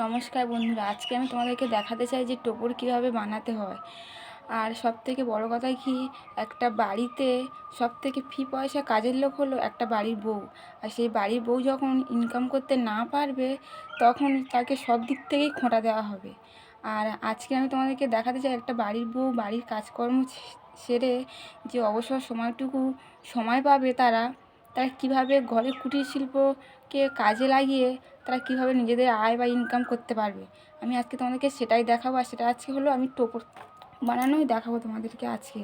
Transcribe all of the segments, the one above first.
নমস্কার বন্ধুরা, আজকে আমি তোমাদেরকে দেখাতে চাই যে টোপর কীভাবে বানাতে হয়। আর সবথেকে বড় কথা কি, একটা বাড়িতে সবথেকে ফি পয়সা কাজের লোক হলো একটা বাড়ির বউ। আর সেই বাড়ির বউ যখন ইনকাম করতে না পারবে, তখন তাকে সব দিক থেকেই খোঁটা দেওয়া হবে। আর আজকে আমি তোমাদেরকে দেখাতে চাই একটা বাড়ির বউ বাড়ির কাজকর্ম সেরে যে অবসর সময়টুকু সময় পাবে তারা কিভাবে ঘরে কুটির শিল্পকে কাজে লাগিয়ে তারা কীভাবে নিজেদের আয় বা ইনকাম করতে পারবে। আমি আজকে তোমাদেরকে সেটাই দেখাবো। আর সেটা আজকে হলো আমি টোপর বানানোই দেখাবো তোমাদেরকে আজকে।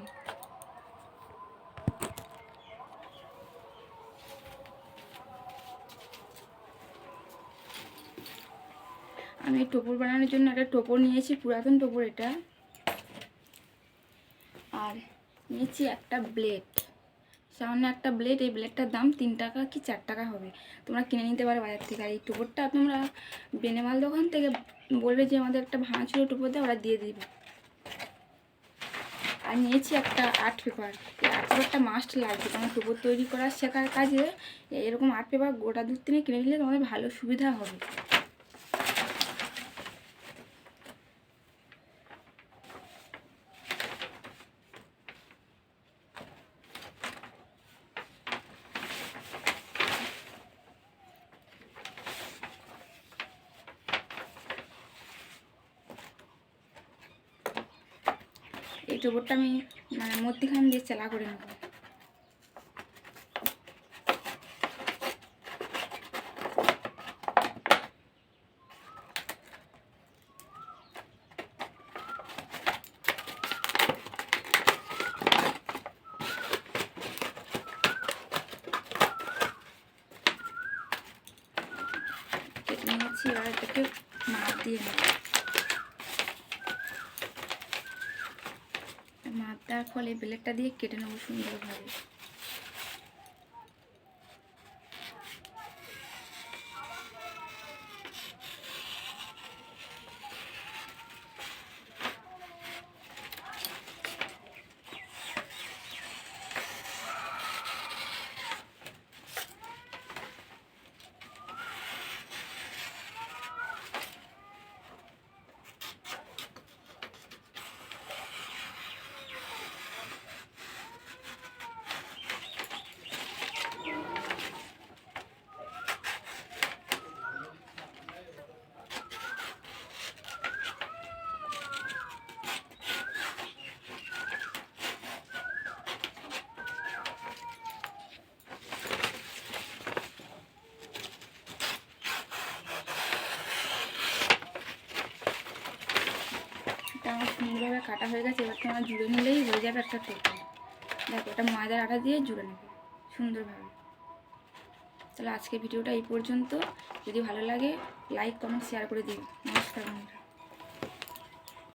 আমি এই টোপর বানানোর জন্য একটা টোপর নিয়েছি, পুরাতন টোপর এটা। আর নিয়েছি একটা ব্লেড, সামান্য একটা ব্লেড। এই ব্লেডটার দাম 3 টাকা কি 4 টাকা হবে, তোমরা কিনে নিতে পারো বাজার থেকে। আর এই টোপরটা তোমরা বেনেমাল দোকান থেকে বলবে যে আমাদের একটা ভাঙাচুরো টোপর দেয়, ওরা দিয়ে দিবে। আর নিয়েছি একটা আর্ট পেপার। এই আর্ট পেপারটা মাস্ট লাগবে, তোমার টোপর তৈরি করার শেখার কাজে এরকম আর্ট পেপার গোটা 2-3 কিনে নিলে তোমাদের ভালো সুবিধা হবে। এই টোপরটা আমি মধ্যিখান দিয়ে চেলা করে নেব। কেটে নিয়েছি, এবার এটাকে মাপ দিয়ে নেব। মাপ দেওয়ার ফলে ব্লেডটা দিয়ে কেটে নেবো সুন্দরভাবে। আমার সুন্দরভাবে কাটা হয়ে গেছে। এবার তোমরা জুড়ে নিলেই হয়ে যাবে একটা টোপর। দেখো, এটা ময়দার আটা দিয়ে জুড়ে নেবে সুন্দরভাবে। তাহলে আজকে ভিডিওটা এই পর্যন্ত। যদি ভালো লাগে লাইক কমেন্ট শেয়ার করে দিও। নমস্কার বন্ধুরা।